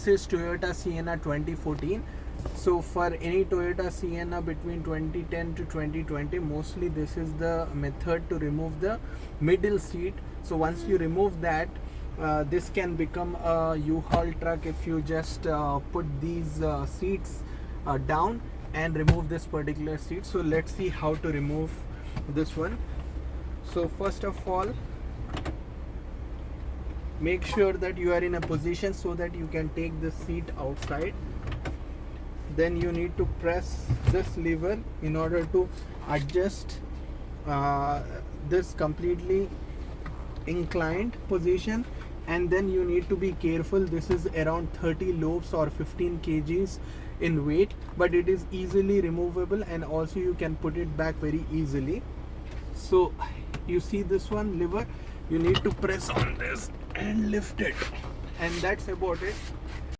this is Toyota Sienna 2014. So for any Toyota Sienna between 2010 to 2020, mostly this is the method to remove the middle seat. So once you remove that, this can become a U-Haul truck if you just put these seats down and remove this particular seat. So let's see how to remove this one. So first of all, make sure that you are in a position so that you can take the seat outside. Then you need to press this lever in order to adjust this completely inclined position. And then you need to be careful. This is around 30 lobes or 15 kgs in weight, but it is easily removable, and also you can put it back very easily. So you see this one lever, you need to press on this and lift it, and that's about it.